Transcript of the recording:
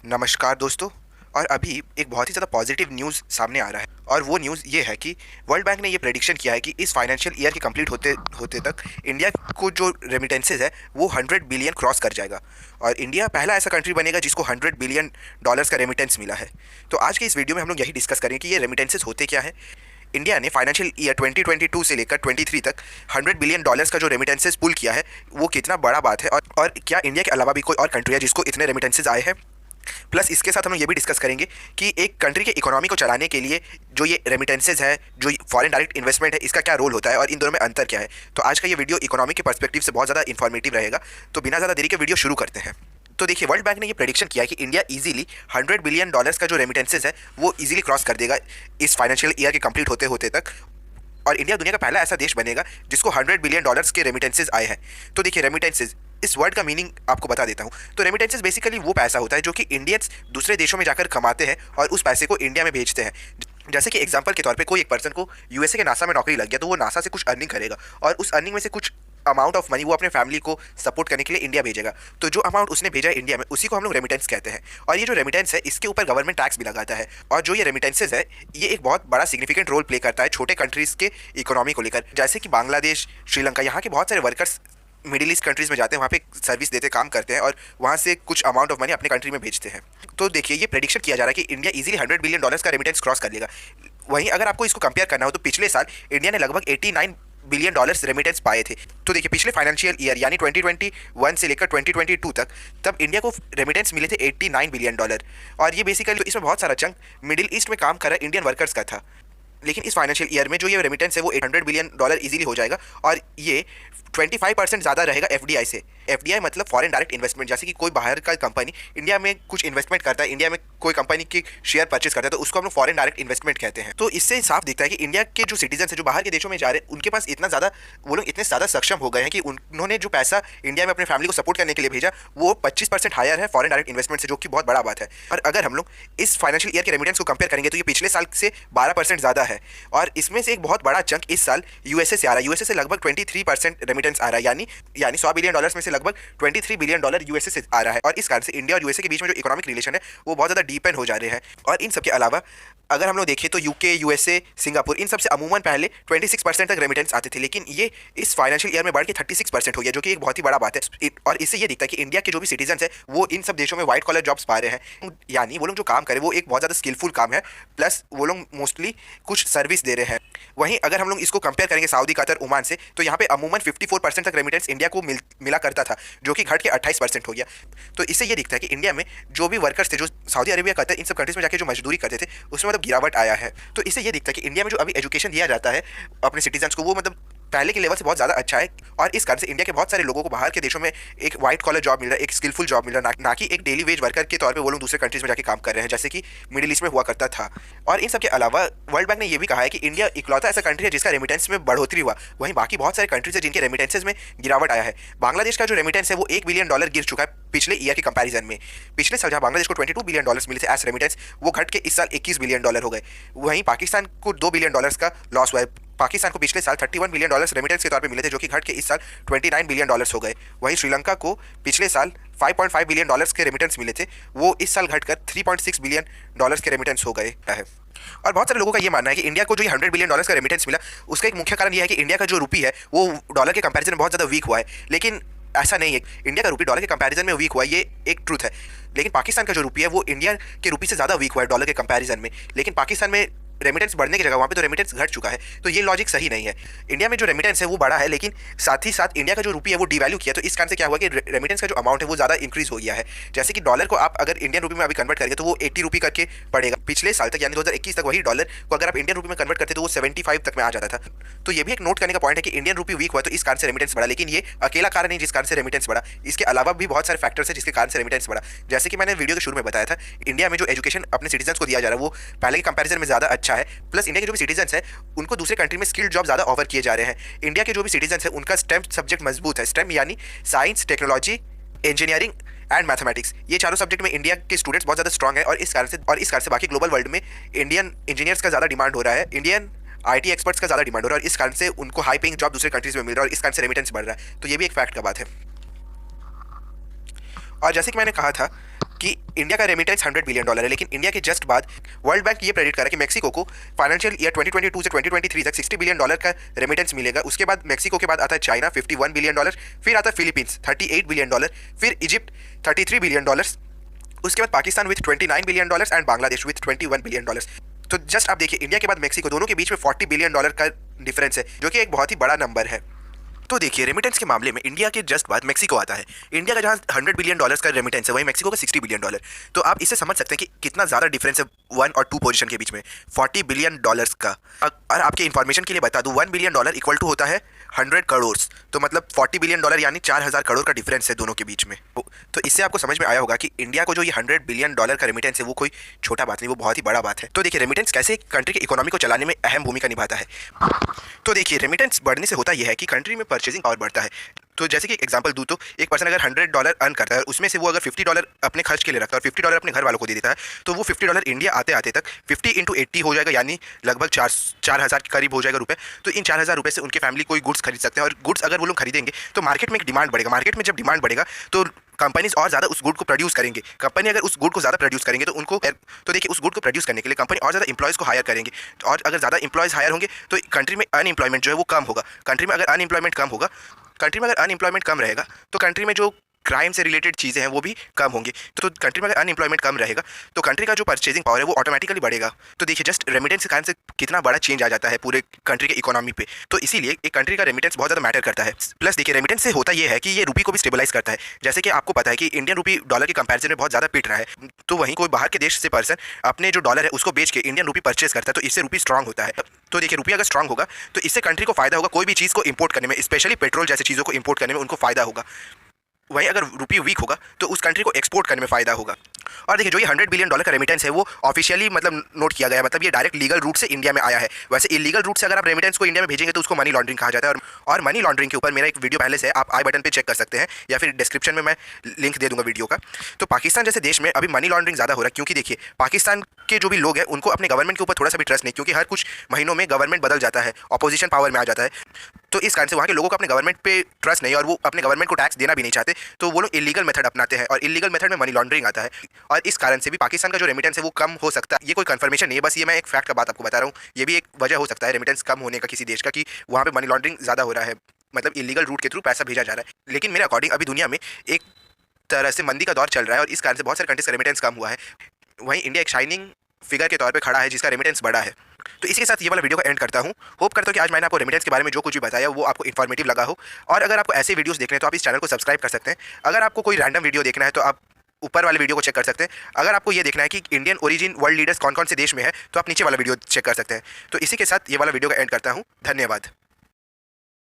नमस्कार दोस्तों। और अभी एक बहुत ही ज़्यादा पॉजिटिव न्यूज़ सामने आ रहा है, और वो न्यूज़ ये है कि वर्ल्ड बैंक ने ये प्रेडिक्शन किया है कि इस फाइनेंशियल ईयर के कंप्लीट होते होते तक इंडिया को जो रेमिटेंसेज है वो 100 बिलियन क्रॉस कर जाएगा, और इंडिया पहला ऐसा कंट्री बनेगा जिसको 100 बिलियन डॉलर्स का रेमिटेंस मिला है। तो आज के इस वीडियो में हम लोग यही डिस्कस करेंगे कि ये रेमिटेंसेज होते क्या है, इंडिया ने फाइनेंशियल ईयर 2022 से लेकर 23 तक 100 बिलियन डॉलर्स का जो रेमिटेंसेज पुल किया है वो कितना बड़ा बात है, और क्या इंडिया के अलावा भी कोई और कंट्री है जिसको इतने रेमिटेंसेज आए हैं। प्लस इसके साथ हम लोग ये भी डिस्कस करेंगे कि एक कंट्री के इकोनॉमी को चलाने के लिए जो ये रेमिटेंसेज है, जो फॉरेन डायरेक्ट इन्वेस्टमेंट है, इसका क्या रोल होता है और इन दोनों में अंतर क्या है। तो आज का ये वीडियो इकोनॉमी के पर्सपेक्टिव से बहुत ज़्यादा इन्फॉर्मेटिव रहेगा। तो बिना ज़्यादा देरी के वीडियो शुरू करते हैं। तो देखिए, वर्ल्ड बैंक ने ये प्रेडिक्शन किया है कि इंडिया इजीली 100 बिलियन डॉलर्स का जो रेमिटेंसेज है वो इजीली क्रॉस कर देगा इस फाइनेंशियल ईयर के कंप्लीट होते होते तक, और इंडिया दुनिया का पहला ऐसा देश बनेगा जिसको 100 बिलियन डॉलर्स के रेमिटेंसेज आए हैं। तो देखिए, रेमिटेंसेज इस वर्ड का मीनिंग आपको बता देता हूँ। तो रेमिटेंसेज बेसिकली वो पैसा होता है जो कि इंडियंस दूसरे देशों में जाकर कमाते हैं और उस पैसे को इंडिया में भेजते हैं। जैसे कि एग्जांपल के तौर पे कोई एक पर्सन को यूएसए के नासा में नौकरी लग गया, तो वो नासा से कुछ अर्निंग करेगा और उस अर्निंग में से कुछ अमाउंट ऑफ मनी वो अपने फैमिली को सपोर्ट करने के लिए इंडिया भेजेगा। तो जो अमाउंट उसने भेजा है इंडिया में, उसी को हम लोग रेमिटेंस कहते हैं। और ये जो रेमिटेंस है इसके ऊपर गवर्नमेंट टैक्स भी लगाता है, और जो ये रेमिटेंसेज है ये एक बहुत बड़ा सिग्निफिकेंट रोल प्ले करता है छोटे कंट्रीज़ के इकोनॉमी को लेकर। जैसे कि बांग्लादेश, श्रीलंका, यहाँ के बहुत सारे वर्कर्स मिडिल ईस्ट कंट्रीज़ में जाते हैं, वहाँ पे सर्विस देते काम करते हैं और वहाँ से कुछ अमाउंट ऑफ मनी अपने कंट्री में भेजते हैं। तो देखिए, ये प्रेडिक्शन किया जा रहा है कि इंडिया इजीली 100 बिलियन डॉलर्स का रेमिटेंस क्रॉस कर लेगा। वहीं अगर आपको इसको कंपेयर करना हो तो पिछले साल इंडिया ने लगभग 89 बिलियन डॉलर्स रेमिटेंस पाए थे। तो देखिए, पिछले फाइनेंशियल ईयर यानी 2021 से लेकर 2022 तक तब इंडिया को रेमिटेंस मिले थे 89 बिलियन डॉलर। और ये बेसिकली इसमें बहुत सारा चंक मिडिल ईस्ट में काम कर रहा इंडियन वर्कर्स का था। लेकिन इस फाइनेंशियल ईयर में जो ये रेमिटेंस है वो 800 बिलियन डॉलर इजीली हो जाएगा, और ये 25% ज़्यादा रहेगा एफडीआई से। एफडीआई मतलब फॉरेन डायरेक्ट इन्वेस्टमेंट। जैसे कि कोई बाहर का कंपनी इंडिया में कुछ इन्वेस्टमेंट करता है, इंडिया में कोई कंपनी की शेयर परचेस करता है, तो उसको हम लोग फॉरेन डायरेक्ट इन्वेस्टमेंट कहते हैं। तो इससे साफ दिखता है कि इंडिया के जो सिटीजन है जो बाहर के देशों में जा रहे हैं, उनके पास इतना ज़्यादा, वो लोग इतने ज़्यादा सक्षम हो गए हैं कि उन्होंने जो पैसा इंडिया में अपने फैमिली को सपोर्ट करने के लिए भेजा वो 25% हायर है फॉरेन डायरेक्ट इन्वेस्टमेंट से, जो कि बहुत बड़ा बात है। और अगर हम लोग इस फाइनेंशियल ईयर के रेमिटेंस को कंपेयर करेंगे तो ये पिछले साल से 12% ज़्यादा है, और इसमें से एक बहुत बड़ा चंक इस साल यूएसए से आ रहा है। यूएसए से लगभग 23% रेमिटेंस आ रहा है, यानी 100 बिलियन डॉलर्स में से लगभग 23 बिलियन डॉलर यूएसए से आ रहा है। और इस कारण से इंडिया और यूएसए के बीच में जो इकोनॉमिक रिलेशन है वो बहुत ज़्यादा डीपेंड हो जा रहे हैं। और इन सब के अलावा अगर हम लोग देखें तो यूके, यूएसए, सिंगापुर, इन सब से अमूमन पहले 26% तक रेमिटेंस आते थे, लेकिन ये इस फाइनेंशियल ईयर में बढ़ के 36% हो गया, जो कि एक बहुत ही बड़ा बात है। और इससे ये दिखता है कि इंडिया के जो भी सिटीजन है वो इन सब देशों में व्हाइट कॉलर जॉब्स पा रहे हैं, यानी वो लोग जो काम करें वो एक बहुत ज़्यादा स्किलफुल काम है, प्लस वो लोग मोस्टली कुछ सर्विस दे रहे हैं। वहीं अगर हम लोग इसको कंपेयर करेंगे सऊदी, कतर, ओमान से, तो यहाँ पे अमूमन 54% तक रेमिटेंस इंडिया को मिला करता था, जो कि घट के 28% हो गया। तो इससे ये दिखता है कि इंडिया में जो भी वर्कर्स थे जो सऊदी अरेबिया, कतर, इन सब कंट्रीज में जाके जो मजदूरी करते थे उसमें मतलब गिरावट आया है। तो इससे ये दिखता है कि इंडिया में जो अभी एजुकेशन दिया जाता है अपने सिटीजन्स को वो मतलब पहले के लेवल से बहुत ज़्यादा अच्छा है, और इस कारण से इंडिया के बहुत सारे लोगों को बाहर के देशों में एक व्हाइट कॉलर जॉब मिल रहा है, एक स्किलफुल जॉब मिल रहा है, ना कि एक डेली वेज वर्कर के तौर पे वो लोग दूसरे कंट्रीज में जाके काम कर रहे हैं, जैसे कि मिडिल ईस्ट में हुआ करता था। और इन सब के अलावा वर्ल्ड बैंक ने यह भी कहा है कि इंडिया इकलौता ऐसा कंट्री है जिसका रेमिटेंस में बढ़ोतरी हुआ। वहीं बाकी बहुत सारे कंट्रीज है जिनके रेमिटेंसेज में गिरावट आया है। बांग्लादेश का जो रेमिटेंस है वो 1 बिलियन डॉलर गिर चुका है पिछले ईयर के कंपैरिजन में। पिछले साल जहाँ बांग्लादेश को 22 बिलियन डॉलर्स मिले थे एज रेमिटेंस, वो घट के इस साल 21 बिलियन डॉलर हो गए। वहीं पाकिस्तान को 2 बिलियन डॉलर्स का लॉस हुआ है। पाकिस्तान को पिछले साल 31 बिलियन डॉलर्स रेमिटेंस के तौर पे मिले थे, जो कि घट के इस साल 29 बिलियन डॉलर्स हो गए। वहीं श्रीलंका को पिछले साल 5.5 बिलियन डॉलर्स के रेमिटेंस मिले थे, वो इस साल घटकर 3.6 बिलियन डॉलर्स के रेमिटेंस हो गए है। और बहुत सारे लोगों का ये मानना है कि इंडिया को जो ये 100 बिलियन डॉलर्स का रेमिटेंस मिला उसका एक मुख्य कारण यह है कि इंडिया का जो रूपी है वो डॉलर के कंपैरिजन में बहुत ज़्यादा वीक हुआ है। लेकिन ऐसा नहीं है, इंडिया का रूपी डॉलर के कंपैरिजन में वीक हुआ है, ये एक ट्रूथ है। लेकिन पाकिस्तान का जो रूपी है वो इंडिया के रूपी से ज़्यादा वीक हुआ है डॉलर के कंपैरिजन में। लेकिन पाकिस्तान में रेमिटेंस बढ़ने की जगह वहाँ पे तो रेमिटेंस घट चुका है, तो ये लॉजिक सही नहीं है। इंडिया में जो रेमिटेंस है वो बढ़ा है, लेकिन साथ ही साथ इंडिया का जो रूपी है वो डिवैल्यू किया, तो इस कारण से क्या हुआ कि रेमिटेंस का जो अमाउंट है वो ज़्यादा इंक्रीज हो गया है। जैसे कि डॉलर को आप अगर इंडियन रूपी में अभी कन्वर्ट करेंगे तो वो 80 रुपी करके पड़ेगा। पिछले साल तक यानी 2021 तक वही डॉलर को अगर आप इंडियन रूपी में कन्वर्ट करते तो वो 75 तक में आ जाता था। तो ये भी एक नोट करने का पॉइंट है कि इंडियन रूपी वीक हुआ तो इस कारण से रेमिटेंस बढ़ा, लेकिन ये अकेला कारण नहीं जिस कारण से रेमिटेंस बढ़ा, इसके अलावा भी बहुत सारे फैक्टर्स हैं जिसके कारण से रेमिटेंस बढ़ा। जैसे कि मैंने वीडियो के शुरू में बताया था, इंडिया में जो एजुकेशन अपने सिटीजन्स को दिया जा रहा है वो पहले के कंपैरिजन में ज़्यादा अच्छा है, प्लस इंडिया जो भी सिटीजन्स हैं उनको दूसरे कंट्री में स्किल्ड जॉब ज़्यादा ऑफर किए जा रहे हैं। इंडिया के जो भी सिटीजन्स हैं उनका स्टेम सब्जेक्ट मजबूत है। स्टेम यानी science, technology, engineering and mathematics, ये चारों सब्जेक्ट में इंडिया के स्टूडेंट्स बहुत ज़्यादा स्ट्रॉग है, और इस कारण से बाकी ग्लोबल वर्ल्ड में इंडियन इंजीनियर्स का ज़्यादा डिमांड हो रहा है, इंडियन आईटी एक्सपर्ट्स का ज़्यादा डिमांड हो रहा है, और इस कारण से उनको हाई पेइंग जॉब दूसरे कंट्रीज में मिल रहा है, और इस कारण से रेमिटेंस बढ़ रहा है। तो ये भी एक फैक्ट का बात है। और जैसे कि मैंने कहा था कि इंडिया का रेमिटेंस $100 बिलियन है, लेकिन इंडिया के जस्ट बाद वर्ल्ड बैंक ये प्रेडिक्ट कर रहा है कि मेक्सिको को फाइनेंशियल ईयर 2022 से 2023 तक $60 बिलियन का रेमिटेंस मिलेगा। उसके बाद मेक्सिको के बाद आता है चाइना $51 बिलियन, फिर आता है फिलीपींस $38 बिलियन, फिर इजिप्ट $33 बिलियन, उसके बाद Pakistan with $29 billion and Bangladesh with $21 billion. तो जस्ट आप देखिए, इंडिया के बाद मेक्सिको, दोनों के बीच में $40 बिलियन का डिफरेंस है, जो कि एक बहुत ही बड़ा नंबर है। तो देखिए, रेमिटेंस के मामले में इंडिया के जस्ट बाद मेक्सिको आता है। इंडिया का जहाँ $100 बिलियन का रेमिटेंस है, वहीं मेक्सिको का $60 बिलियन। तो आप इससे समझ सकते हैं कि कितना ज़्यादा डिफरेंस है 1 और 2 पोजीशन के बीच में, $40 बिलियन का। और आपके इन्फॉर्मेशन के लिए बता दूं, $1 बिलियन इक्वल टू होता है 100 करोड़। तो मतलब $40 बिलियन यानी 4000 करोड़ का डिफरेंस है दोनों के बीच में। तो इससे आपको समझ में आया होगा कि इंडिया को जो ये $100 बिलियन का रेमिटेंस है वो कोई छोटा बात नहीं, वो बहुत ही बड़ा बात है। तो देखिए, रेमिटेंस कैसे कंट्री की इकोनॉमी को चलाने में अहम भूमिका निभाता है। तो देखिए, रेमिटेंस बढ़ने से होता यह है कि कंट्री में परचेजिंग पावर बढ़ता है। तो जैसे कि एग्जांपल दूं, तो एक पर्सन अगर $100 अर्न करता है, उसमें से वो अगर $50 अपने खर्च के लिए रखता है और $50 अपने घर वालों को दे देता है, तो वो $50 इंडिया आते आते तक 50 इंटू 80 हो जाएगा, यानी लगभग 4,000 के करीब हो जाएगा रुपये। तो इन 4,000 रुपये से उनके फैमिली कोई गुड्स खरीद सकते हैं, और गुड्स अगर वो लोग खरीदेंगे तो मार्केट में एक डिमांड बढ़ेगा। मार्केट में जब डिमांड बढ़ेगा तो कंपनीज और ज़्यादा उस गुड को प्रोड्यूस करेंगे। कंपनी अगर उस गुड को ज़्यादा प्रोड्यूस करेंगे तो देखिए, उस गुड को प्रोड्यूस करने के लिए कंपनी और ज़्यादा इंप्लॉयज़ को हायर करेंगे, और अगर ज़्यादा इंप्लॉयज़ हायर होंगे तो कंट्री में अनएम्प्लॉयमेंट जो है वो कम होगा। कंट्री में अगर अनएम्प्लॉयमेंट कम रहेगा तो कंट्री में जो क्राइम से रिलेटेड चीज़ें हैं वो भी कम होंगी। तो कंट्री में अगर अनएम्प्लॉयमेंट कम रहेगा तो कंट्री का जो परचेजिंग पावर है वो ऑटोमेटिकली बढ़ेगा। तो देखिए, जस्ट रेमिटेंस के कारण से कितना बड़ा चेंज आ जाता है पूरे कंट्री के इकोनॉमी पे। तो इसीलिए एक कंट्री का रेमिटेंस बहुत ज़्यादा मैटर करता है। प्लस देखिए, रेमिटेंस से होता ये है कि ये रूपी को भी स्टेबलाइज करता है। जैसे कि आपको पता है कि इंडियन रूपी डॉलर के कंपैरिजन में बहुत ज़्यादा पिट रहा है, तो वहीं कोई बाहर के देश से पर्सन अपने जो डॉलर है उसको बेच के इंडियन रूपी परचेज करता है, तो इससे रूपी स्ट्रांग होता है। तो देखिए, रूपी अगर स्ट्रांग होगा तो इससे कंट्री को फायदा होगा, कोई भी चीज़ को इंपोर्ट करने में, स्पेशली पेट्रोल जैसी चीज़ों को इंपोर्ट करने में उनको फायदा होगा। वहीं अगर रूपी वीक होगा तो उस कंट्री को एक्सपोर्ट करने में फ़ायदा होगा। और देखिए, जो ये $100 बिलियन का रेमिटेंस है वो ऑफिशियली मतलब नोट किया गया है, मतलब ये डायरेक्ट लीगल रूट से इंडिया में आया है। वैसे इलीगल रूट से अगर आप रेमिटेंस को इंडिया में भेजेंगे तो उसको मनी लॉन्ड्रिंग कहा जाता है। और मनी लॉन्ड्रिंग के ऊपर मेरा एक वीडियो पहले से है, आप आई बटन पर चेक कर सकते हैं, या फिर डिस्क्रिप्शन में मैं लिंक दे दूंगा वीडियो का। तो पाकिस्तान जैसे देश में अभी मनी लॉन्ड्रिंग ज़्यादा हो रहा है, क्योंकि देखिए, पाकिस्तान के जो भी लोग हैं उनको अपने गवर्नमेंट के ऊपर थोड़ा सा भी ट्रस्ट नहीं, क्योंकि हर कुछ महीनों में गवर्नमेंट बदल जाता है, अपोजिशन पावर में आ जाता है। तो इस कारण से वहाँ के लोगों को अपने गवर्नमेंट पे ट्रस्ट नहीं है, और वो अपने गवर्नमेंट को टैक्स देना भी नहीं चाहते, तो वो लोग इलीगल मेथड अपनाते हैं, और इलीगल मेथड में मनी लॉन्ड्रिंग आता है। और इस कारण से भी पाकिस्तान का जो रेमिटेंस है वो कम हो सकता है। ये कोई कंफर्मेशन नहीं है, बस ये मैं एक फैक्ट का बात आपको बता रहा हूँ। ये भी एक वजह हो सकता है रेमिटेंस कम होने का किसी देश का, कि वहाँ पे मनी लॉन्ड्रिंग ज़्यादा हो रहा है, मतलब इलीगल रूट के थ्रू पैसा भेजा जा रहा है। लेकिन मेरे अकॉर्डिंग अभी दुनिया में एक तरह से मंदी का दौर चल रहा है, और इस कारण से बहुत सारे कंट्रीज का रेमिटेंस कम हुआ है। वहीं इंडिया एक शाइनिंग फिगर के तौर पे खड़ा है जिसका रेमिटेंस बढ़ा है। तो इसी के साथ ये वाला वीडियो को एंड करता हूँ। होप करता हूँ कि आज मैंने आपको रेमिटेंस के बारे में जो कुछ भी बताया वो आपको इन्फॉर्मेटिव लगा हो। और अगर आपको ऐसे वीडियोस देखने हैं तो आप इस चैनल को सब्सक्राइब कर सकते हैं। अगर आपको कोई रैंडम वीडियो देखना है तो आप ऊपर वाले वीडियो को चेक कर सकते हैं। अगर आपको ये देखना है कि इंडियन ओरिजिन वर्ल्ड लीडर्स कौन कौन से देश में है तो आप नीचे वाला वीडियो चेक कर सकते हैं। तो इसी के साथ ये वाला वीडियो का एंड करता हूँ। धन्यवाद।